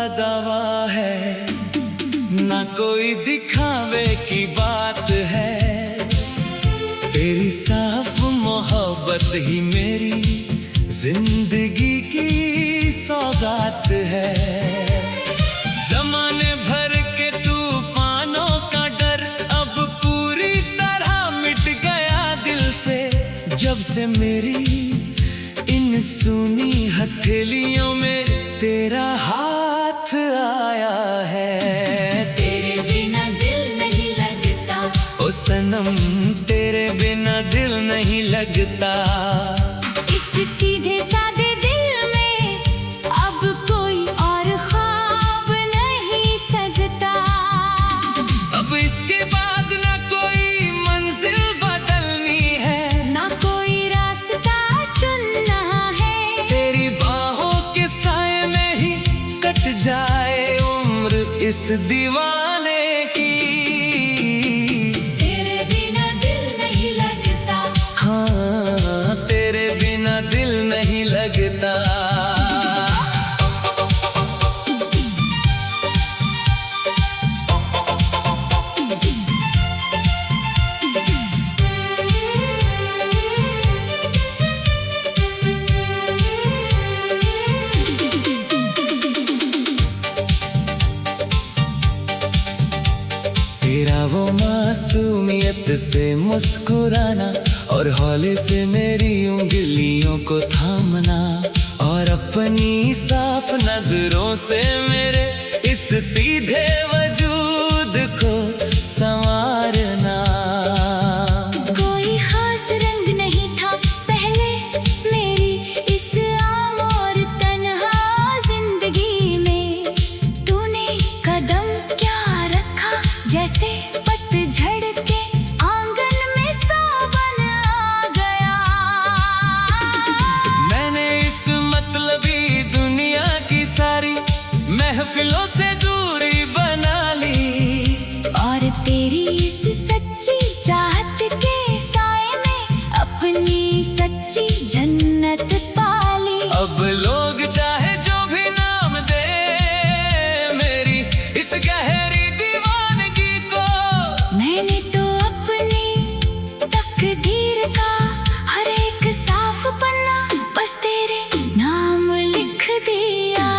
दावा है, ना कोई दिखावे की बात है। तेरी साफ मोहब्बत ही मेरी जिंदगी की सौगात है। जमाने भर के तूफानों का डर अब पूरी तरह मिट गया दिल से, जब से मेरी इन सूनी हथेलियों में तेरा हाथ आया है। तेरे बिना दिल नहीं लगता, ओ सनम तेरे बिना दिल नहीं लगता। इस सीधे सादे दिल में अब कोई और ख्वाब नहीं सजता। अब इसके बाद ना कोई मंजिल बदलनी है, ना कोई रास्ता चुनना है। तेरी बाहों के साए में ही कट जाए उम्र इस दीवाने की। तेरे बिना दिल नहीं लगता, हाँ तेरे बिना दिल नहीं लगता। तेरा वो मासूमियत से मुस्कुराना और हौले से मेरी उंगलियों को थामना, और अपनी साफ नजरों से मेरे इस सीधे वजूद को संवारना। कोई खास रंग नहीं था पहले मेरी इस आम और तन्हा जिंदगी में। तूने कदम क्या रखा जैसे पतझड़ के आंगन में सावन आ गया। मैंने इस मतलबी दुनिया की सारी महफिलों से दूरी बना ली, और तेरी इस सच्ची चाहत के साए में अपनी सच्ची जन्नत पाली। अब लोग चाहे जो भी नाम दे मेरी इस गहरी दीवानगी को, मैंने तो अपनी तकदीर का हर एक साफ पन्ना बस तेरे नाम लिख दिया।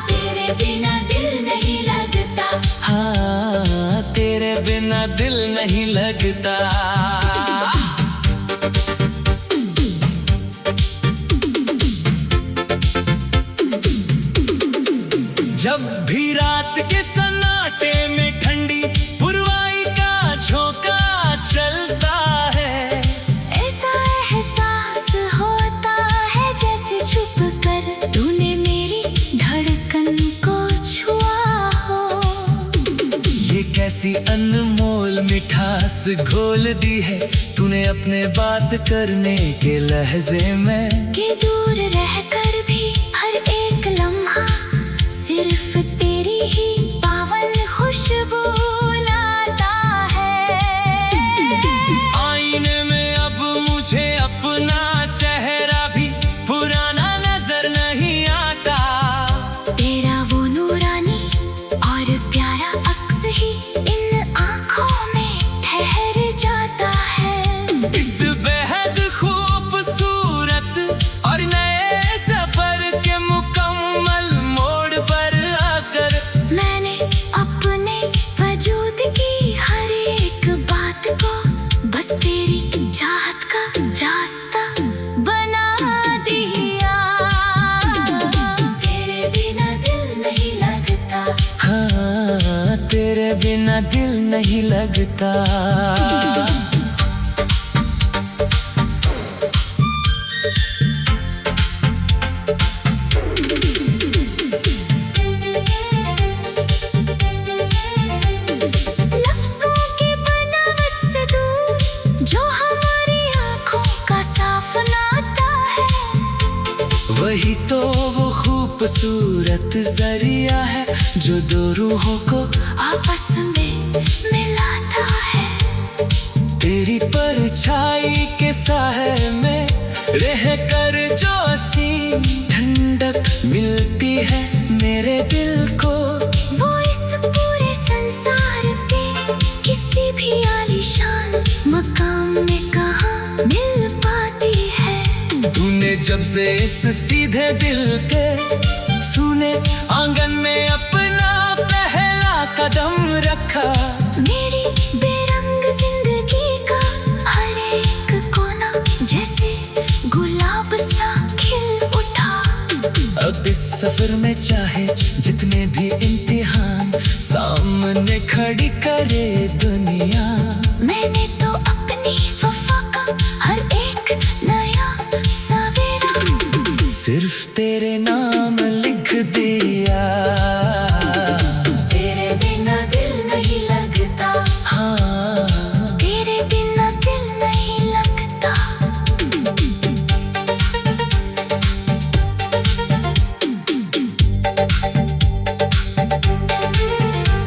तेरे बिना दिल नहीं लगता, हाँ तेरे बिना दिल नहीं लगता। जब भी रात के सन्नाटे में ठंडी पुरवाई का झोंका चलता है, ऐसा एहसास होता है जैसे छुप कर तूने मेरी धड़कन को छुआ हो। ये कैसी अनमोल मिठास घोल दी है तूने अपने बात करने के लहजे में, कि दूर रहकर भी हर एक लम्हा सिर्फ तेरी ही पावन खुशबू लाता है। आईने में अब मुझे अपना चेहरा भी पुराना नजर नहीं आता। तेरा वो नूरानी और प्यारा अक्स ही इन आँखों में ठहर जाता है। इस बेहद खूबसूरत और नए सफर के मुकम्मल मोड़ पर आकर मैंने अपने वजूद की हर एक बात को बस तेरी चाहत का रास्ता बना दिया। तेरे बिना दिल नहीं लगता, हाँ तेरे बिना दिल नहीं लगता। लफ्जों की बनावट से दूर जो हमारी आँखों का साफ नाता है, वही तो वो खूबसूरत जरिया है जो दो रूहों को आपस में मिलाता है। तेरी परछाई के साए में रह कर जो असीम ठंडक मिलती है, मेरे दिल को। वो इस पूरे संसार के किसी भी आलीशान मकाम में कहाँ मिल पाती है। तूने जब से इस सीधे दिल के सुने आंगन में अपना पहला कदम रखा। मेरी बेरंग जिंदगी का हर एक कोना जैसे गुलाब सा खिल उठा। अब इस सफर में चाहे जितने भी इम्तिहान सामने खड़ी करे दुनिया, मैंने तो अपनी वफा का हर एक नया सवेरा सिर्फ तेरे नाम लिख दिया। तेरे बिना दिल नहीं लगता। हाँ, तेरे बिना दिल नहीं लगता।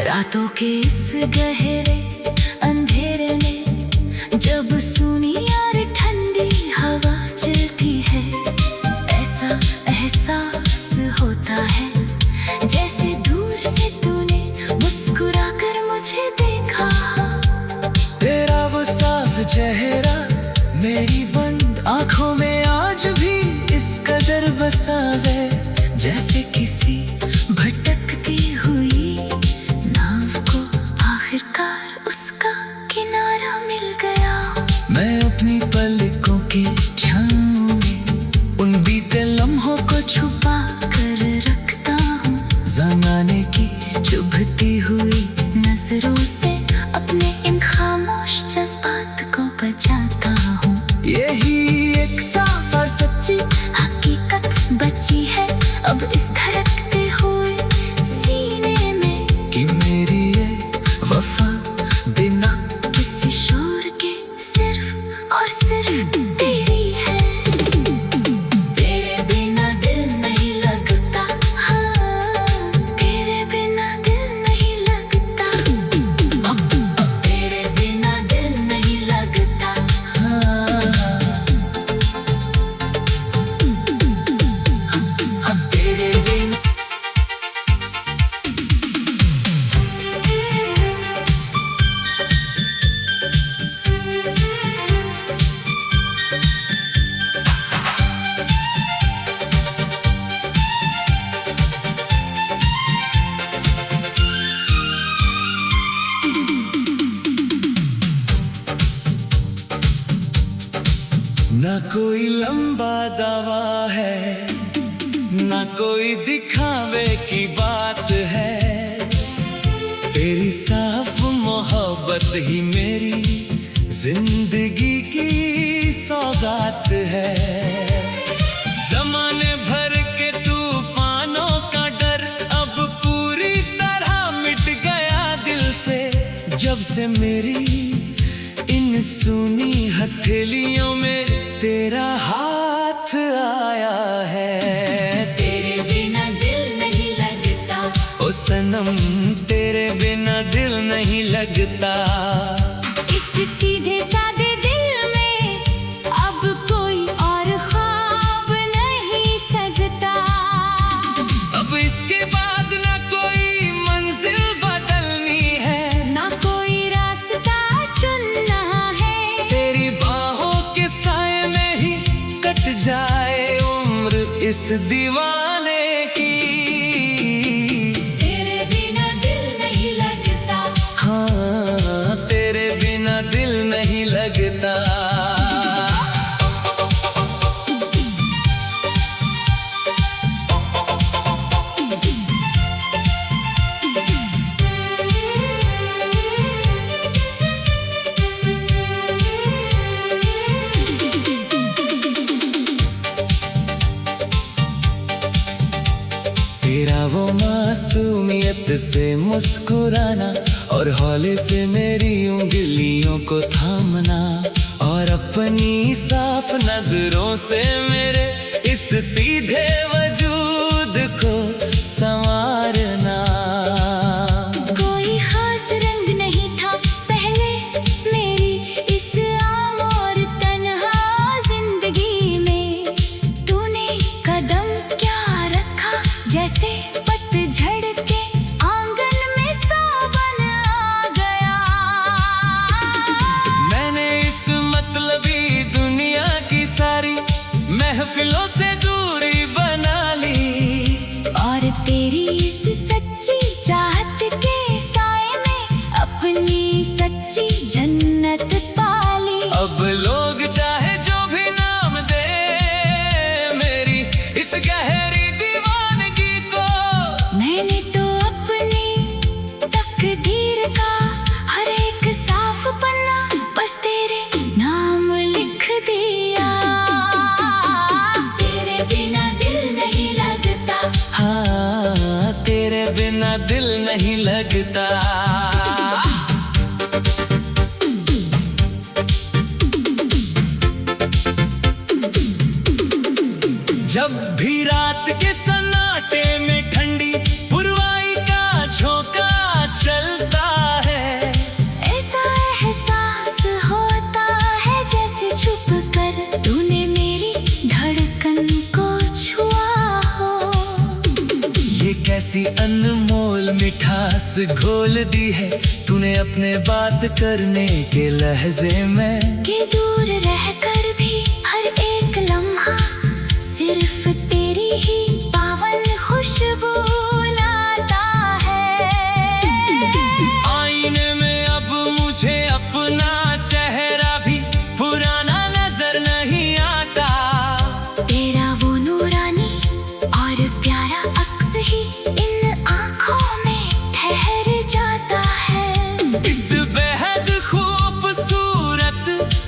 रातों के इस गहरे अंधेरे में जब सूनी और ठंडी हवा चलती है, ऐसा एहसास होता है जैसे दूर से तूने मुस्कुरा कर मुझे देखा। तेरा वो साफ चेहरा मेरी बंद आंखों में आज भी इस कदर बसावे, जैसे किसी भटकती हुई नाव को आखिरकार उसका किनारा मिल गया। मैं अपनी पलकों के छाँव में उन बीते लम्हों को छुपा कर रखता हूँ। ज़माने की चुभती हुई नजरों से अपने इन खामोश जज्बात को बचाता हूँ। यही एक साफ और सच्ची हकीकत बची है अब इस धड़कते हुए सीने में, कि मेरी ये वफा बिना किसी शोर के सिर्फ और सिर्फ तेरी है। तेरे बिना दिल नहीं लगता। हाँ, तेरे बिना दिल नहीं लगता। तेरे बिना दिल नहीं लगता। हाँ, तेरे बिना ना कोई लंबा दावा है, ना कोई दिखावे की बात है। तेरी साफ मोहब्बत ही मेरी जिंदगी की सौगात है। जमाने भर के तूफानों का डर अब पूरी तरह मिट गया दिल से, जब से मेरी इन सूनी हथेलियों में तेरा हाथ आया है। तेरे बिना दिल नहीं लगता। ओ सनम तेरे बिना दिल नहीं लगता। इस सीधे सादे दिल में अब कोई और ख्वाब नहीं सजता। अब इसके बाद ना कोई मंजिल बदलनी है, ना कोई रास्ता चुनना है। तेरी बाहों के साए में ही कट जाए उम्र इस दीवाने की। तेरे बिना दिल नहीं लगता। हाँ, तेरे बिना दिल नहीं लगता। तेरा वो मासूमियत से मुस्कुराना और हौले से मेरी उंगलियों को थामना, और अपनी साफ नजरों से मेरे इस सीधे वजूद को संवारना। कोई खास रंग नहीं था पहले मेरी इस आम और तन्हा जिंदगी में। तूने कदम क्या रखा जैसे पतझड़ के आंगन में सावन आ गया। मैंने इस मतलबी दुनिया की सारी महफिलों से दूरी बना ली, और तेरी इस सच्ची चाहत के साए में अपनी सच्ची जन्नत पाली। अब लोग चाहे जो भी नाम दे मेरी इस गहरी दीवानगी को, मैंने तो अपनी तकदीर का हर एक साफ पन्ना बस तेरे नाम लिख दिया। तेरे बिना दिल नहीं लगता, हाँ तेरे बिना दिल नहीं लगता। जब भी रात के सन्नाटे में ठंडी पुरवाई का झोंका चलता है, ऐसा एहसास होता है जैसे छुप कर तूने मेरी धड़कन को छुआ हो। ये कैसी अनमोल मिठास घोल दी है तूने अपने बात करने के लहजे में, कि दूर रहकर भी हर एक लम्हा सिर्फ तेरी ही पावन खुशबू लाता है। आईने में अब मुझे अपना चेहरा भी पुराना नजर नहीं आता, तेरा वो नूरानी और प्यारा अक्स ही इन आँखों में ठहर जाता है। इस बेहद खूबसूरत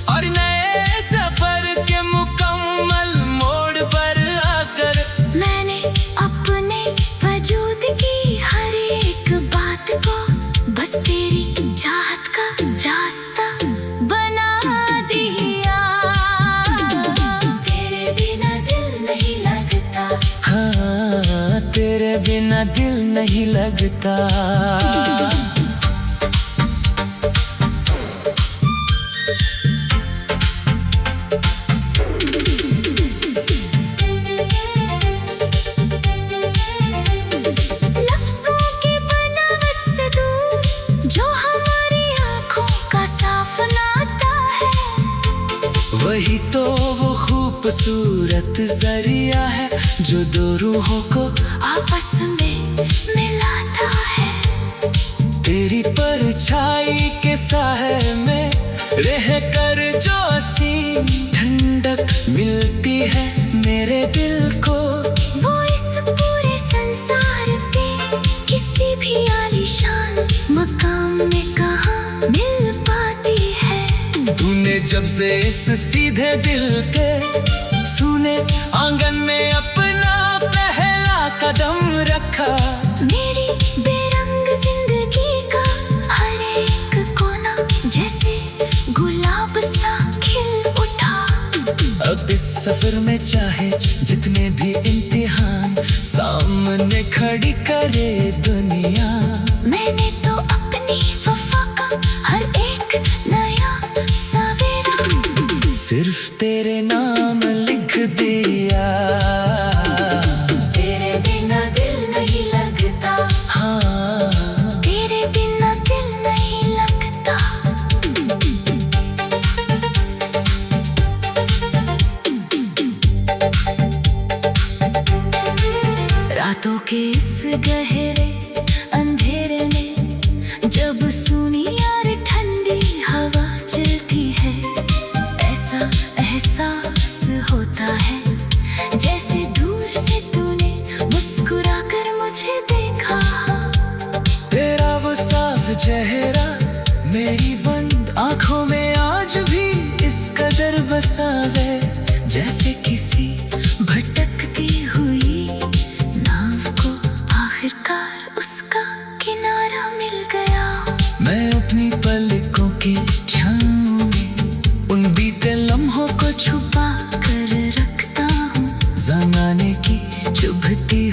और नए सफर के मुकम्मल मोड़ पर आकर मैंने अपने वजूद की हर एक बात को बस तेरी चाहत का रास्ता बना दिया। तेरे बिना दिल नहीं लगता, हाँ तेरे बिना दिल नहीं लगता। लफ्जों की बनावट से दूर जो हमारी आंखों का साफ नाता है, वही तो वो खूबसूरत जरिया है जो दो रूहों को आपस में मिलाता है। तेरी परछाई के साए में रह कर जो असीम ठंडक मिलती है मेरे दिल को, वो इस पूरे संसार के किसी भी आलीशान मकाम में कहाँ मिल पाती है। तूने जब से इस सीधे दिल के सुने आंगन में अपना पहला कदम रखा, मेरी बेरंग जिंदगी का हर एक कोना जैसे गुलाब सा खिल उठा। अब इस सफर में चाहे जितने भी इम्तिहान सामने खड़ी करे दुनिया, मैंने तो अपनी वफा का हर एक नया सवेरा सिर्फ तेरे नाम लिख दिया। तेरे बिना दिल नहीं लगता, हाँ तेरे बिना दिल नहीं लगता। रातों के इस गहरे अंधेरे में जब सूनी और ठंडी हवा चलती है, ऐसा एहसास होता है जैसे दूर से तूने मुस्कुरा कर मुझे देखा। तेरा वो साफ चेहरा मेरी बंद आंखों में आज भी इस कदर बसा है, जैसे किसी भटकती हुई नाव को आखिरकार उसका किनारा मिल गया। मैं अपनी पलकों की छाँव में उन बीते लम्हों को छुपा कर रखता हूँ, ज़माने की चुभती